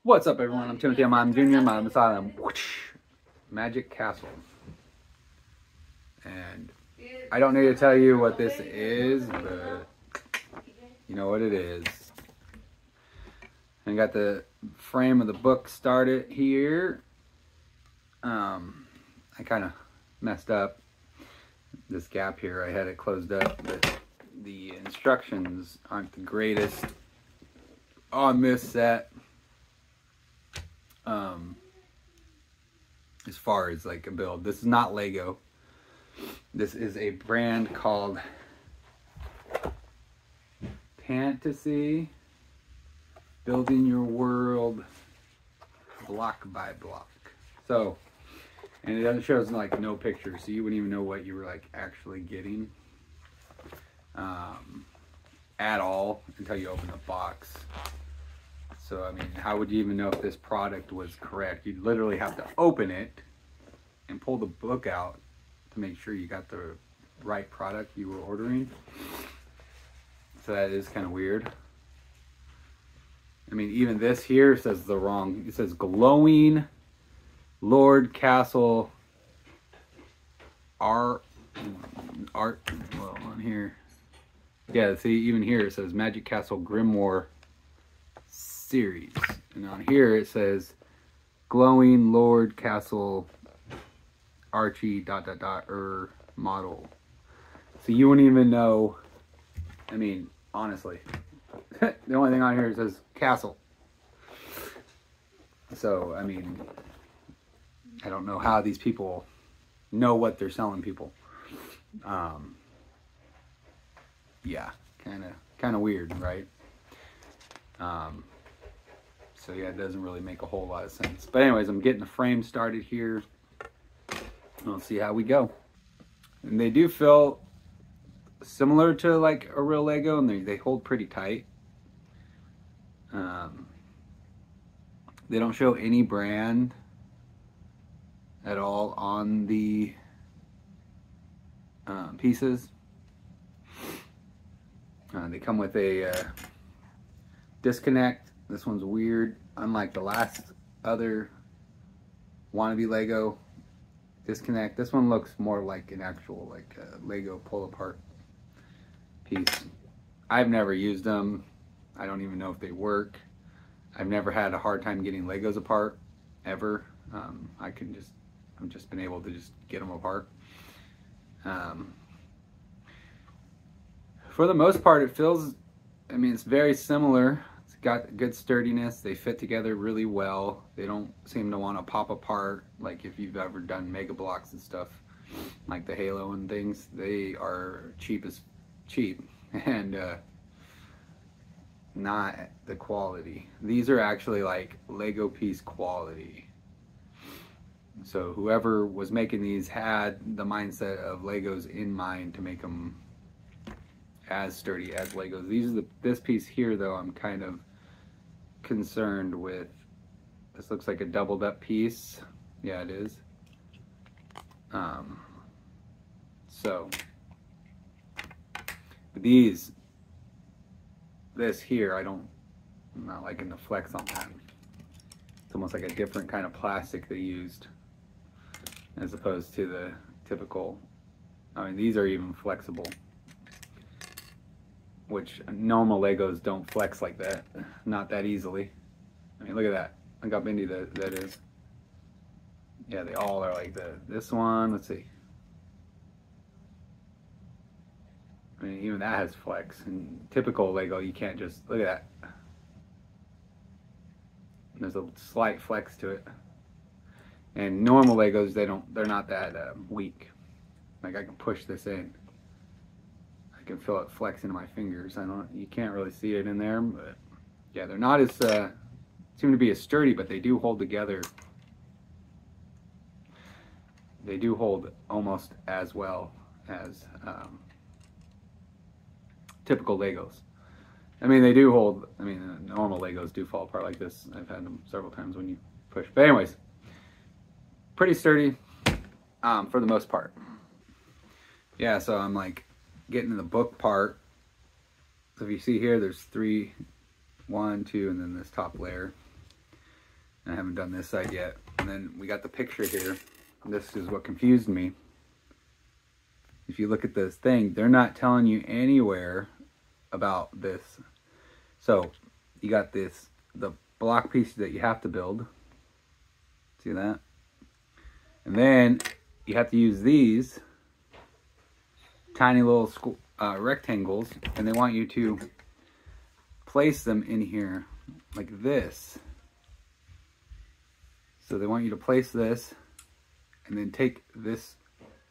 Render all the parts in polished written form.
What's up, everyone? I'm Timothy. I'm Junior. I'm Asylum. Magic Castle. And I don't need to tell you what this is, but you know what it is. I got the frame of the book started here. I kind of messed up this gap here. I had it closed up, but the instructions aren't the greatest on this set. As far as like a build, this is not Lego. This is a brand called Fantasy, building your world block by block. So, and it doesn't show us like no pictures, so you wouldn't even know what you were like actually getting at all until you open the box. So, I mean, how would you even know if this product was correct? You'd literally have to open it and pull the book out to make sure you got the right product you were ordering. So that is kind of weird. I mean, even this here says the wrong, it says glowing Lord Castle art, well, on here. Yeah, see, even here it says Magic Castle Grimoire series, and on here it says glowing Lord Castle Archie ... model. So you wouldn't even know. I mean, honestly, the only thing on here says castle. So I mean, I don't know how these people know what they're selling people. Yeah, kind of weird, right? So yeah, it doesn't really make a whole lot of sense. But anyways, I'm getting the frame started here. We'll see how we go. And they do feel similar to like a real Lego, and they hold pretty tight. They don't show any brand at all on the pieces. They come with a disconnect. This one's weird, unlike the last other wannabe Lego disconnect. This one looks more like an actual like Lego pull apart piece. I've never used them. I don't even know if they work. I've never had a hard time getting Legos apart ever. I've just been able to just get them apart. For the most part, it feels, I mean, it's very similar. It's got good sturdiness. They fit together really well. They don't seem to want to pop apart like if you've ever done Mega Blocks and stuff like the Halo and things. They are cheap and not the quality. These are actually like Lego piece quality. So whoever was making these had the mindset of Legos in mind to make them as sturdy as Legos. This piece here though, I'm kind of concerned with. This looks like a doubled up piece. Yeah, it is. So this here, I'm not liking the flex on that. It's almost like a different kind of plastic they used as opposed to the typical. I mean, these are even flexible, which normal Legos don't flex like that, not that easily. I mean, look at that. Look how bendy that is. Yeah, they all are like this one, let's see. I mean, even that has flex. And typical Lego, you can't just, look at that. There's a slight flex to it. And normal Legos, they're not that weak. Like I can push this in. I can feel it flex into my fingers. You can't really see it in there, but yeah, they're not as seem to be as sturdy, but they do hold together. They do hold almost as well as typical Legos. I mean, they do hold. I mean, normal Legos do fall apart like this. I've had them several times when you push. But anyways, pretty sturdy for the most part. Yeah, so I'm like getting to the book part. So if you see here, there's 3, 1, 2, and then this top layer. And I haven't done this side yet. And then we got the picture here. This is what confused me. If you look at this thing, they're not telling you anywhere about this. So you got the block piece that you have to build. See that? And then you have to use these tiny little rectangles, and they want you to place them in here like this. So they want you to place this and then take this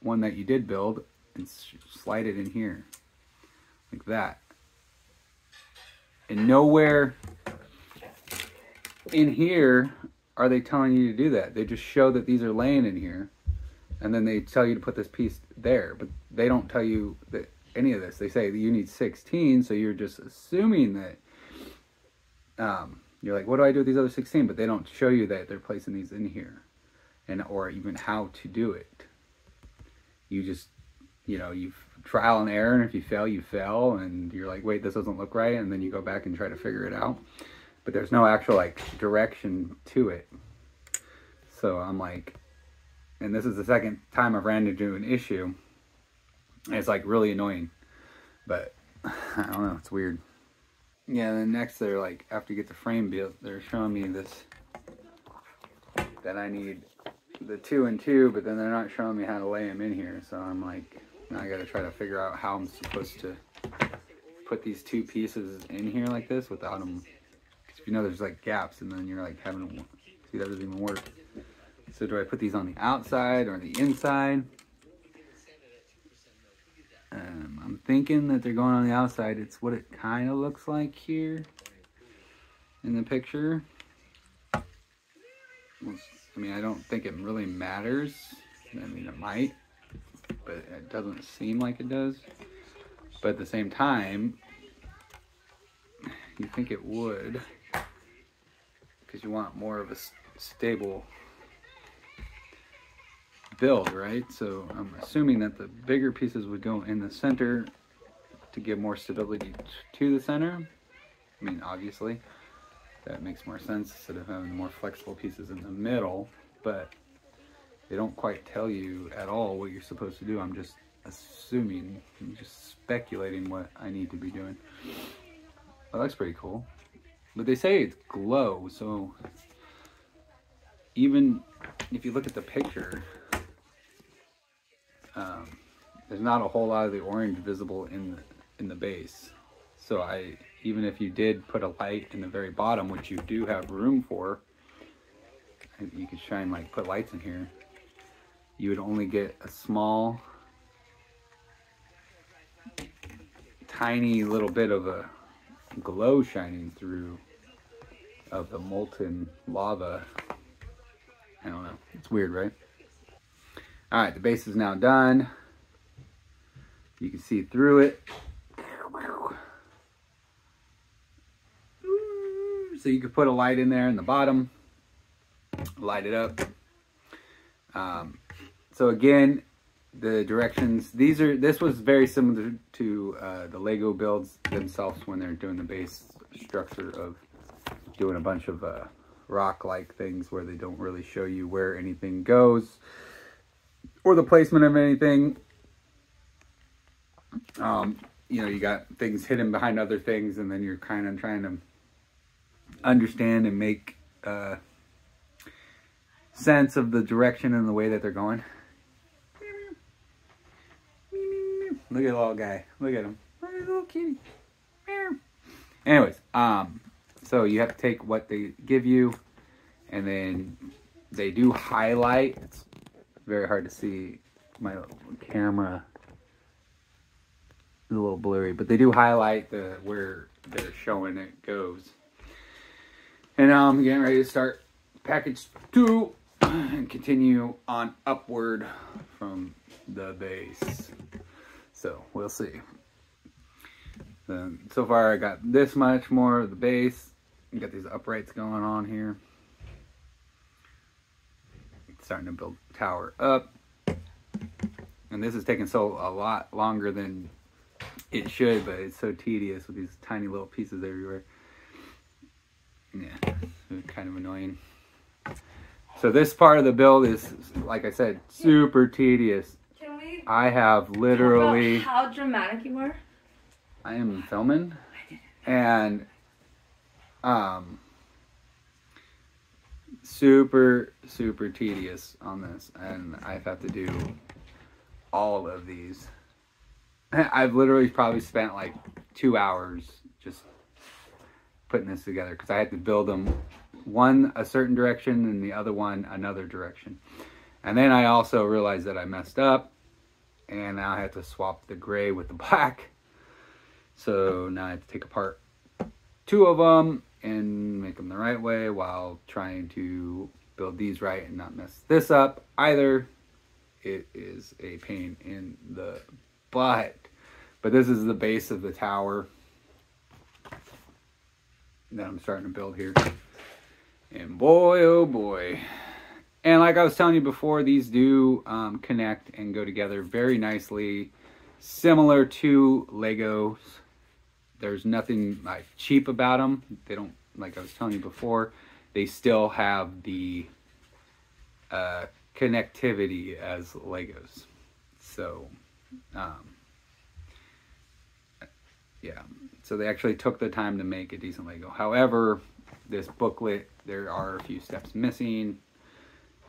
one that you did build and slide it in here like that. And nowhere in here are they telling you to do that. They just show that these are laying in here, and then they tell you to put this piece there, but they don't tell you that any of this. They say that you need 16, so you're just assuming that you're like, what do I do with these other 16? But they don't show you that they're placing these in here, and or even how to do it. You just, you know, you trial and error, and if you fail, you fail, and you're like, wait, this doesn't look right, and then you go back and try to figure it out. But there's no actual like direction to it. So I'm like, and this is the second time I've ran into an issue. And it's like really annoying, but I don't know, it's weird. Yeah, then next they're like, after you get the frame built, they're showing me this, that I need the 2 and 2, but then they're not showing me how to lay them in here. So I'm like, now I gotta try to figure out how I'm supposed to put these 2 pieces in here like this without them, because you know there's like gaps, and then you're like having to, see, that doesn't even work. So do I put these on the outside or the inside? I'm thinking that they're going on the outside. It's what it kind of looks like here in the picture. I mean, I don't think it really matters. I mean, it might, but it doesn't seem like it does. But at the same time, you think it would, because you want more of a stable build, right? So I'm assuming that the bigger pieces would go in the center to give more stability to the center. I mean, obviously that makes more sense instead of having more flexible pieces in the middle, but they don't quite tell you at all what you're supposed to do. I'm just assuming, I'm just speculating what I need to be doing. Well, that's pretty cool, but they say it's glow, so even if you look at the picture, there's not a whole lot of the orange visible in the base. So even if you did put a light in the very bottom, which you do have room for, and you could try and like put lights in here, you would only get a small, tiny little bit of a glow shining through of the molten lava. I don't know. It's weird, right? All right, the base is now done. You can see through it. So you could put a light in there in the bottom, light it up. So again, the directions, this was very similar to the Lego builds themselves when they're doing the base structure of doing a bunch of rock-like things where they don't really show you where anything goes or the placement of anything. You know, you got things hidden behind other things, and then you're kind of trying to understand and make sense of the direction and the way that they're going. Look at the little guy. Look at him. Look at the little kitty. Anyways, so you have to take what they give you, and then they do highlight. It's very hard to see. My camera is a little blurry, but they do highlight where they're showing it goes. And now I'm getting ready to start package 2 and continue on upward from the base. So we'll see. So far I got this much more of the base. You got these uprights going on here. Starting to build the tower up. And this is taking a lot longer than it should, but it's so tedious with these tiny little pieces everywhere. Yeah, it's kind of annoying. So this part of the build is, like I said, super tedious. Can we I have literally... talk about how dramatic you are? I am filming, and super tedious on this, and I have to do all of these. I've literally probably spent like 2 hours just putting this together, because I had to build them one a certain direction and the other one another direction. And then I also realized that I messed up, and now I have to swap the gray with the black. So now I have to take apart 2 of them and make them the right way while trying to build these right and not mess this up either. It is a pain in the butt. But this is the base of the tower that I'm starting to build here. And boy, oh boy. And like I was telling you before, these do connect and go together very nicely. Similar to Legos. There's nothing like cheap about them. They don't, like I was telling you before, they still have the connectivity as Legos. So, yeah. So they actually took the time to make a decent Lego. However, this booklet, there are a few steps missing.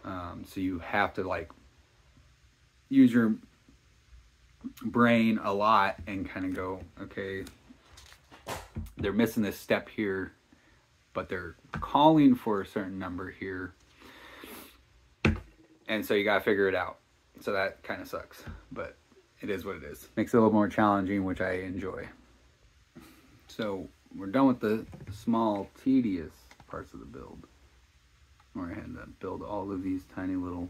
So you have to like use your brain a lot and kind of go, okay, they're missing this step here, but they're calling for a certain number here. And so you got to figure it out. So that kind of sucks, but it is what it is. Makes it a little more challenging, which I enjoy. So we're done with the small, tedious parts of the build. Where I had to build all of these tiny little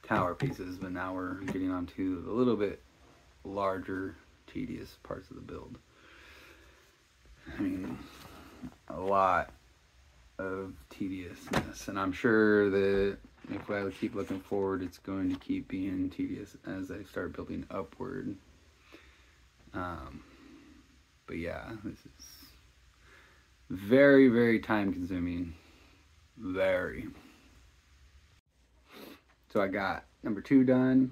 tower pieces, but now we're getting onto the little bit larger, tedious parts of the build. I mean, a lot of tediousness, and I'm sure that if I keep looking forward, it's going to keep being tedious as I start building upward. But yeah, this is very time consuming. Very. So I got number 2 done.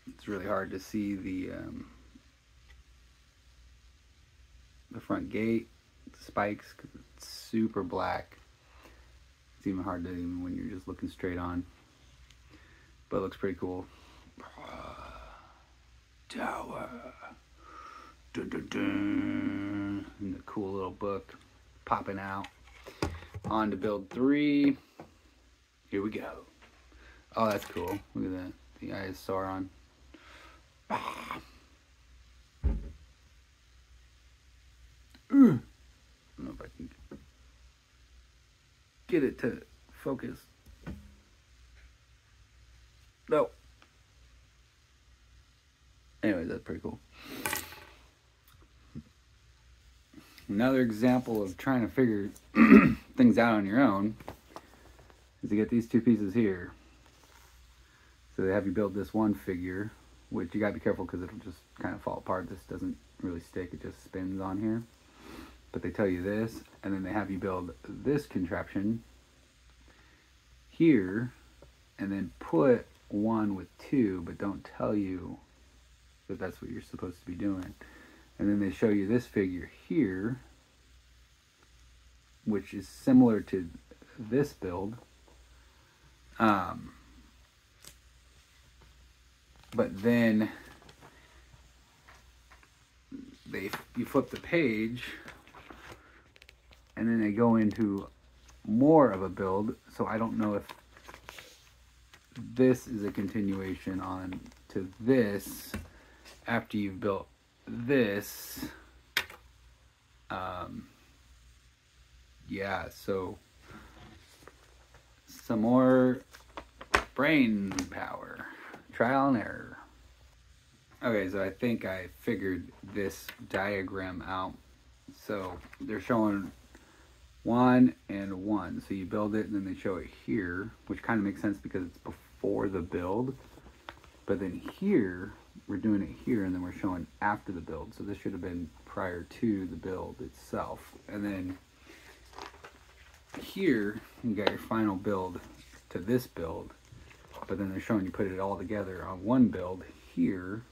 It's really hard to see the front gate, the spikes, because it's super black. It's even hard to even when you're just looking straight on. But it looks pretty cool. Tower. Dun, dun, dun. And the cool little book popping out. On to build 3. Here we go. Oh, that's cool. Look at that. The eye is Sauron. Ah. I don't know if I can get it to focus. No. Anyways, that's pretty cool. Another example of trying to figure things out on your own is to get these 2 pieces here. So they have you build this one figure, which you gotta be careful because it'll just kind of fall apart. This doesn't really stick, it just spins on here. But they tell you this, and then they have you build this contraption here, and then put one with 2, but don't tell you that that's what you're supposed to be doing. And then they show you this figure here, which is similar to this build. But then you flip the page, and then they go into more of a build. So I don't know if this is a continuation on to this after you've built this. Yeah, so some more brain power, trial and error. Okay, so I think I figured this diagram out. So they're showing 1 and 1, so you build it and then they show it here, which kind of makes sense because it's before the build. But then here we're doing it here, and then we're showing after the build, so this should have been prior to the build itself. And then here you got your final build to this build, but then they're showing you put it all together on one build here.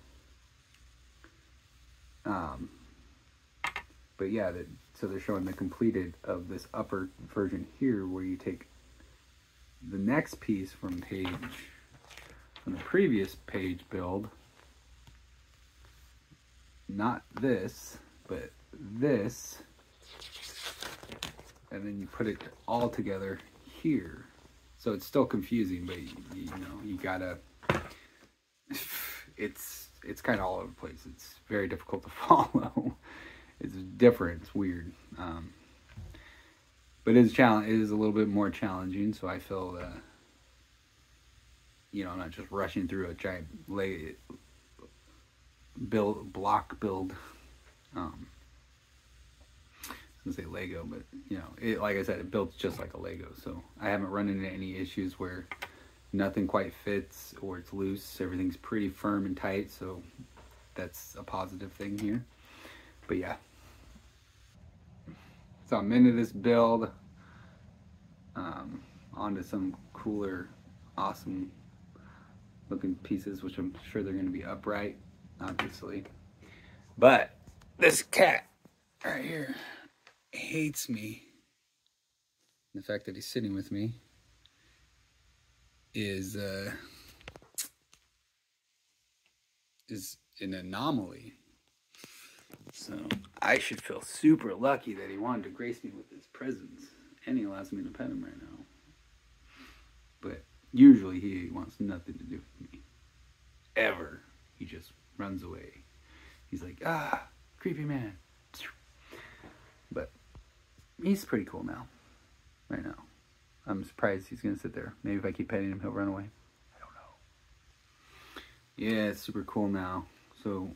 But yeah, so they're showing the completed of this upper version here, where you take the next piece from the previous page build, not this, but this, and then you put it all together here. So it's still confusing, but you know, you gotta, it's kind of all over the place. It's very difficult to follow. It's different, it's weird. But it is a little bit more challenging, so I feel you know, I'm not just rushing through a giant block build. I was gonna say Lego, but you know, like I said, it builds just like a Lego. So I haven't run into any issues where nothing quite fits or it's loose. Everything's pretty firm and tight, so that's a positive thing here. But yeah, so I'm into this build. Onto some cooler, awesome looking pieces, which I'm sure they're going to be upright, obviously. But this cat right here hates me. The fact that he's sitting with me is an anomaly. So I should feel super lucky that he wanted to grace me with his presence, and he allows me to pet him right now. But usually he wants nothing to do with me. Ever. He just runs away. He's like, ah, creepy man. But he's pretty cool now. Right now. I'm surprised he's going to sit there. Maybe if I keep petting him, he'll run away. I don't know. Yeah, it's super cool now. So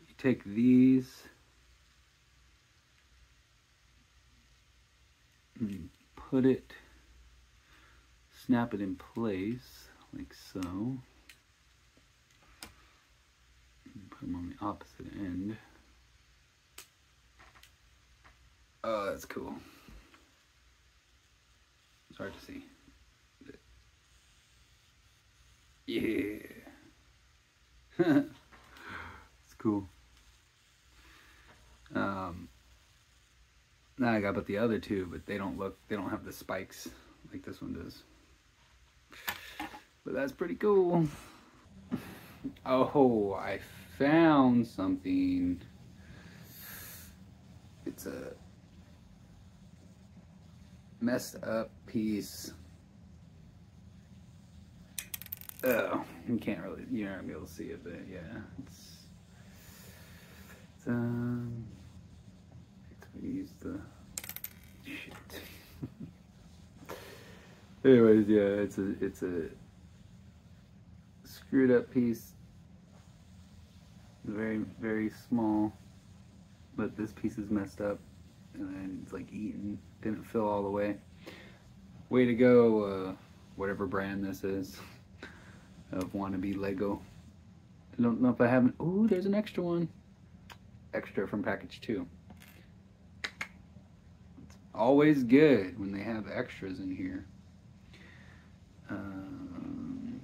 you take these and you put it, snap it in place like so. And put them on the opposite end. Oh, that's cool. It's hard to see. Yeah. It's cool. Now I got about the other two, but they don't have the spikes like this one does. But that's pretty cool. Oh, I found something. It's a messed up piece. Oh, you can't really, you're not gonna be able to see it, but yeah, it's use the shit. Anyways, yeah, it's a screwed up piece. Very, very small, but this piece is messed up, and then it's like eaten, didn't fill all the way. Way to go, whatever brand this is of wannabe Lego. I don't know if I haven't. Ooh, there's an extra one. Extra from package 2. It's always good when they have extras in here.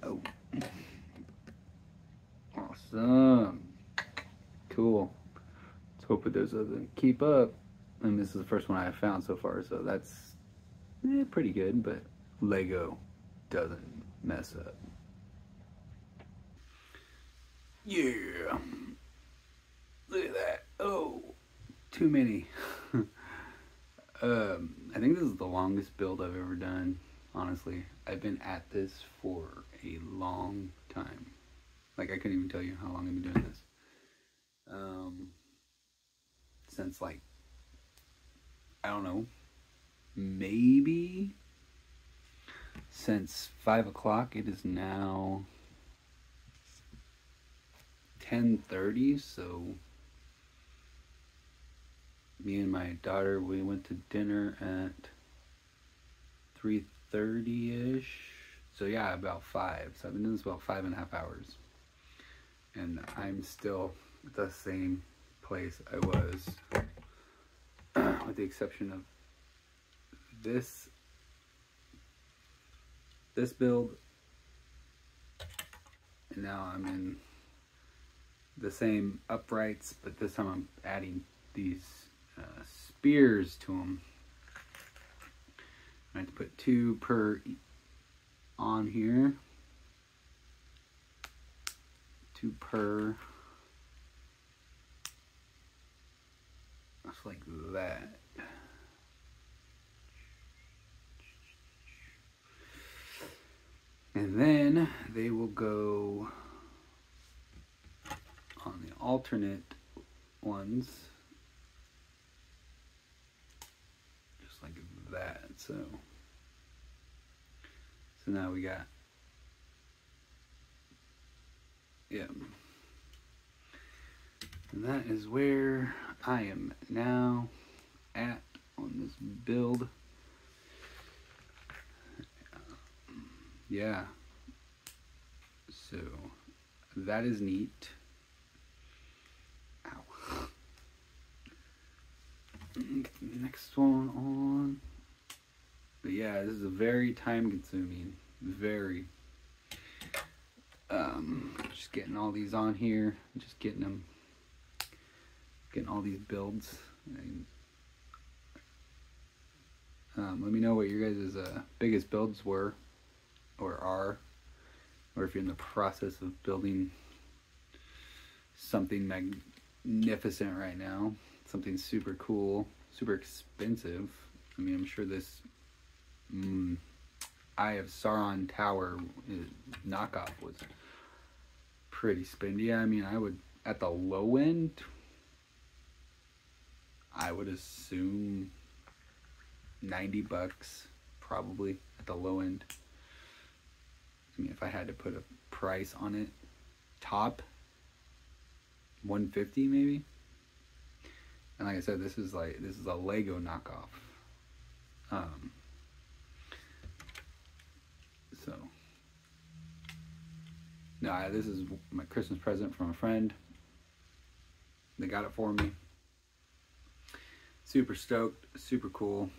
Oh, awesome, cool. Let's hope it doesn't keep up. And this is the first one I have found so far, so that's pretty good. But Lego doesn't mess up. Yeah. Look at that. Oh, too many. I think this is the longest build I've ever done. Honestly, I've been at this for a long time. Like, I couldn't even tell you how long I've been doing this. Since, like, I don't know, maybe since 5 o'clock. It is now 10:30, so me and my daughter, we went to dinner at 3:30-ish. So yeah, about 5. So I've been doing this about 5.5 hours. And I'm still at the same place I was, with the exception of this this build, and now I'm in the same uprights, but this time I'm adding these spears to them. I have to put 2 per on here. 2 per. Just like that. And then they will go on the alternate ones. Just like that. So now we got, yeah. And that is where I am now at on this build. Yeah. So that is neat. Ow. Get the next one on. But yeah, this is a very time consuming. Very. Just getting all these on here. Just getting them. Getting all these builds. Let me know what your guys' biggest builds were or are, or if you're in the process of building something magnificent right now, something super cool, super expensive. I mean, I'm sure this Eye of Sauron tower knockoff was pretty spendy. I mean, I would, at the low end, I would assume $90 probably at the low end. I mean, if I had to put a price on it, top $150 maybe. And like I said, this is a Lego knockoff. So no, this is my Christmas present from a friend. They got it for me. Super stoked, super cool.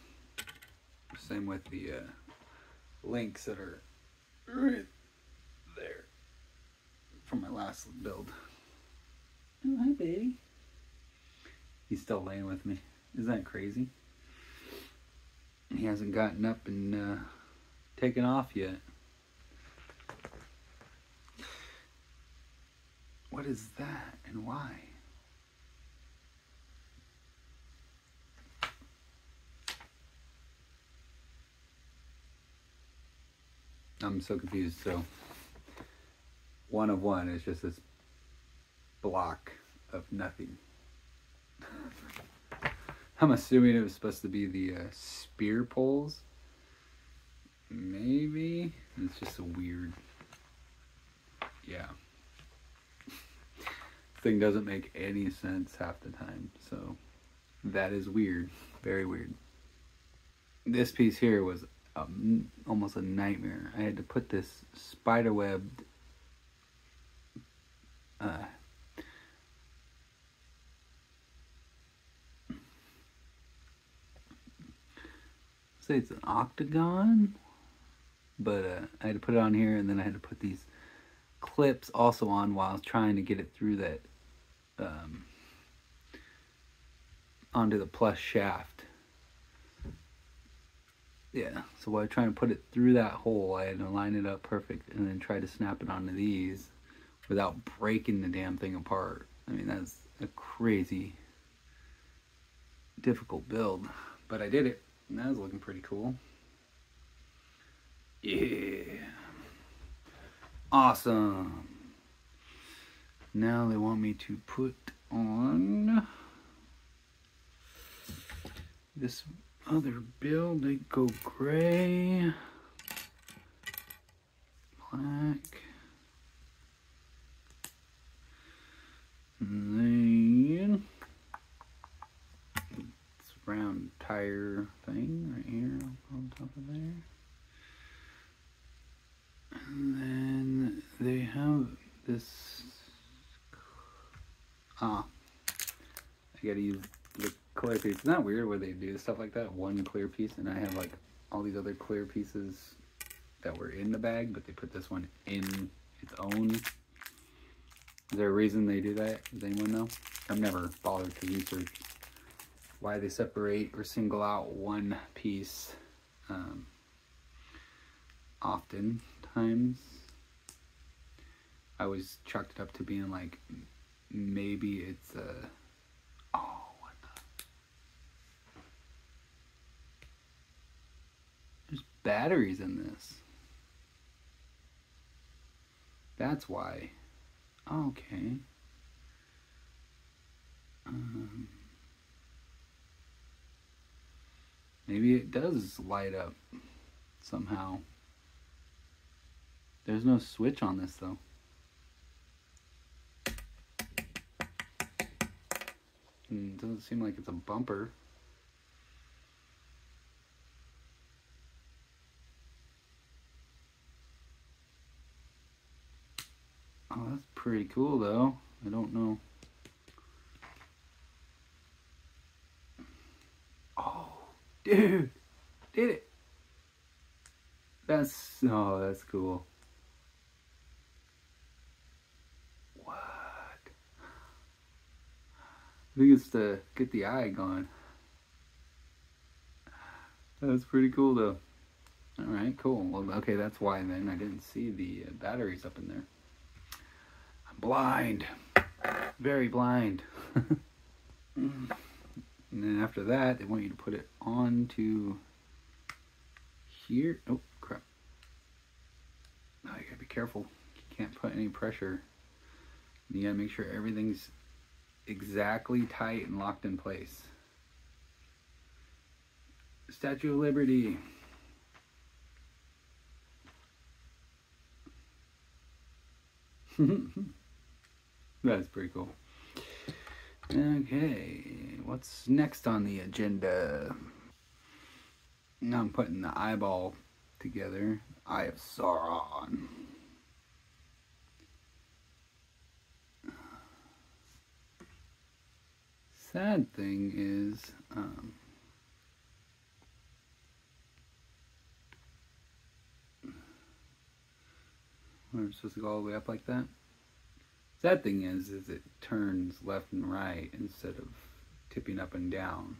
Same with the links that are right there from my last build. Oh, hi, baby. He's still laying with me. Isn't that crazy? He hasn't gotten up and taken off yet. What is that and why? I'm so confused. So 1 of 1 is just this block of nothing. I'm assuming it was supposed to be the spear poles. Maybe. It's just a weird. Yeah. Thing doesn't make any sense half the time. So that is weird. Very weird. This piece here was almost a nightmare. I had to put this spiderwebbed say it's an octagon, but I had to put it on here, and then I had to put these clips also on while I was trying to get it through that onto the plus shaft. Yeah, so while trying to put it through that hole, I had to line it up perfect and then try to snap it onto these without breaking the damn thing apart. I mean, that's a crazy difficult build, but I did it, and that was looking pretty cool. Yeah. Awesome. Now they want me to put on this other build. They go gray, black, and then it's round tire thing right here on top of there. And then they have this, I gotta use the clear piece. It's not weird where they do stuff like that, one clear piece, and I have like all these other clear pieces that were in the bag, but they put this one in its own. Is there a reason they do that? Does anyone know? I've never bothered to research why they separate or single out one piece. Oftentimes, I always chalked it up to being like, maybe it's a... Oh, what the... There's batteries in this. That's why. Okay. Maybe it does light up somehow. There's no switch on this though. It doesn't seem like it's a bumper. Oh, that's pretty cool though. I don't know. Oh, dude, did it. Oh, that's cool. What? I think it's to get the eye going. That's pretty cool though. Alright, cool. Well, okay, that's why then I didn't see the batteries up in there. I'm blind. Very blind. And then after that, they want you to put it onto here. Oh, crap. Oh, you gotta be careful. You can't put any pressure. You gotta make sure everything's exactly tight and locked in place. Statue of Liberty. That's pretty cool. Okay, what's next on the agenda? Now I'm putting the eyeball together. Eye of Sauron. Sad thing is, we're supposed to go all the way up like that. Sad thing is it turns left and right instead of tipping up and down.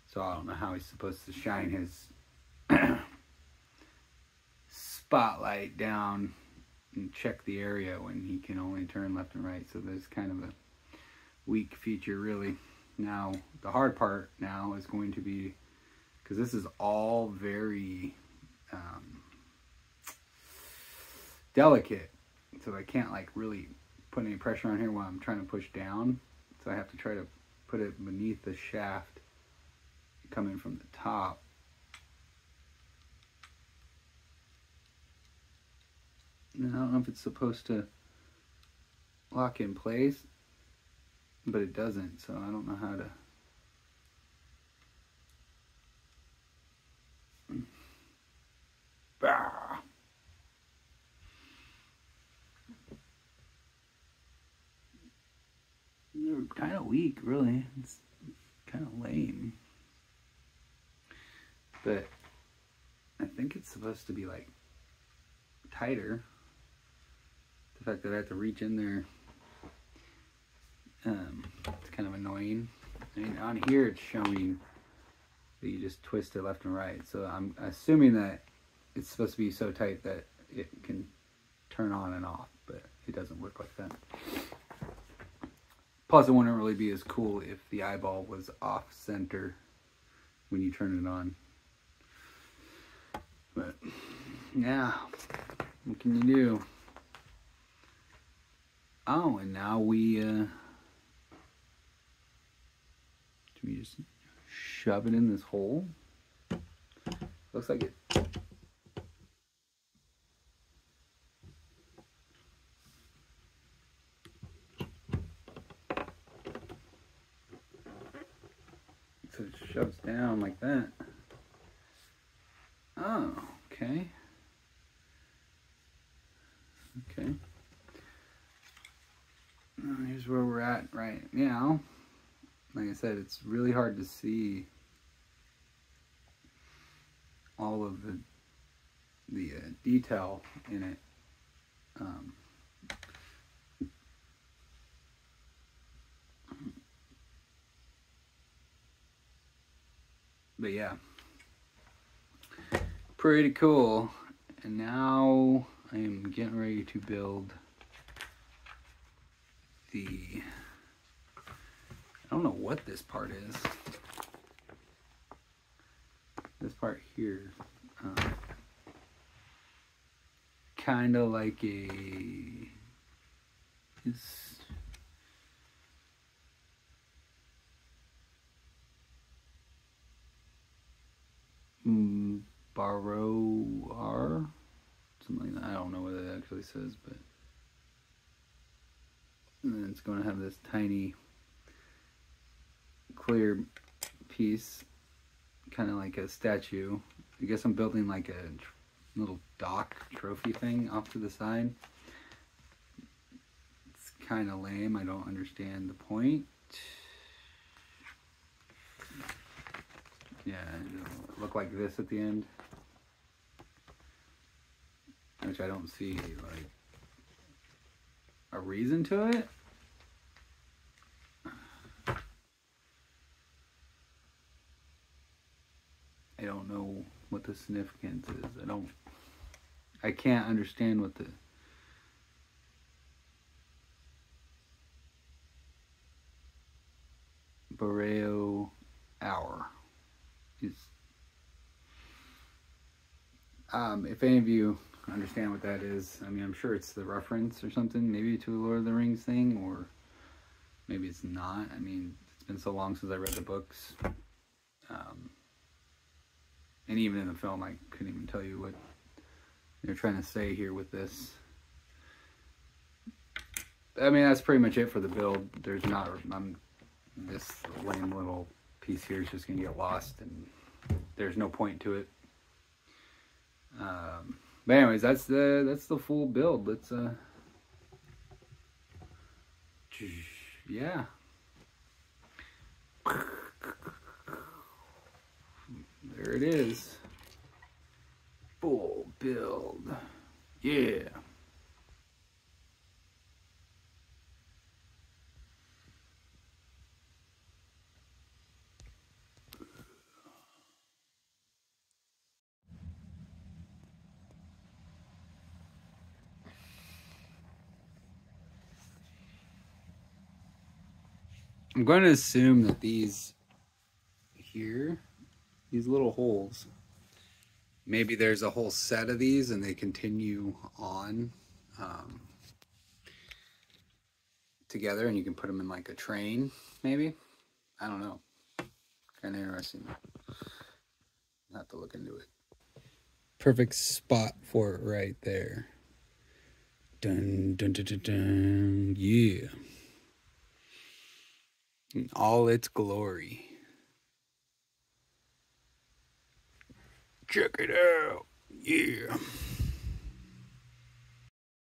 So I don't know how he's supposed to shine his spotlight down and check the area when he can only turn left and right. So there's kind of a weak feature really. Now the hard part now is going to be, because this is all very delicate, so I can't like really put any pressure on here while I'm trying to push down. So I have to try to put it beneath the shaft coming from the top. And I don't know if it's supposed to lock in place, but it doesn't, so I don't know how to. Bah. They're kind of weak, really. It's kind of lame. But I think it's supposed to be like tighter. The fact that I have to reach in there, it's kind of annoying. I mean, on here it's showing that you just twist it left and right. So I'm assuming that it's supposed to be so tight that it can turn on and off, but it doesn't work like that. Plus, it wouldn't really be as cool if the eyeball was off center when you turn it on. But yeah, what can you do? Oh, and now we just shove it in this hole. Looks like it. So it shoves down like that. Oh, okay. Okay. Here's where we're at right now. Like I said, it's really hard to see all of the detail in it. But yeah, pretty cool. And now I am getting ready to build the, I don't know what this part is. This part here, kind of like a, it's, Barad-dûr, something like that. I don't know what it actually says, but and then it's going to have this tiny clear piece, kind of like a statue. I guess I'm building like a little dock trophy thing off to the side. It's kind of lame. I don't understand the point. Yeah, it'll look like this at the end, which I don't see like a reason to it. I don't know what the significance is. I can't understand what the Barad-dûr is. If any of you understand what that is, I mean, I'm sure it's the reference or something, maybe to a Lord of the Rings thing, or maybe it's not. I mean, it's been so long since I read the books. And even in the film, I couldn't even tell you what they're trying to say here with this. I mean, that's pretty much it for the build. There's not, this lame little piece here is just going to get lost, and there's no point to it. But anyways, that's the full build. Let's yeah. There it is. Full build. Yeah. I'm going to assume that these here, these little holes, maybe there's a whole set of these and they continue on together, and you can put them in like a train, maybe. I don't know. Kind of interesting. I'll have to look into it. Perfect spot for it right there. Dun, dun, dun, dun, dun. Yeah. In all its glory. Check it out. Yeah.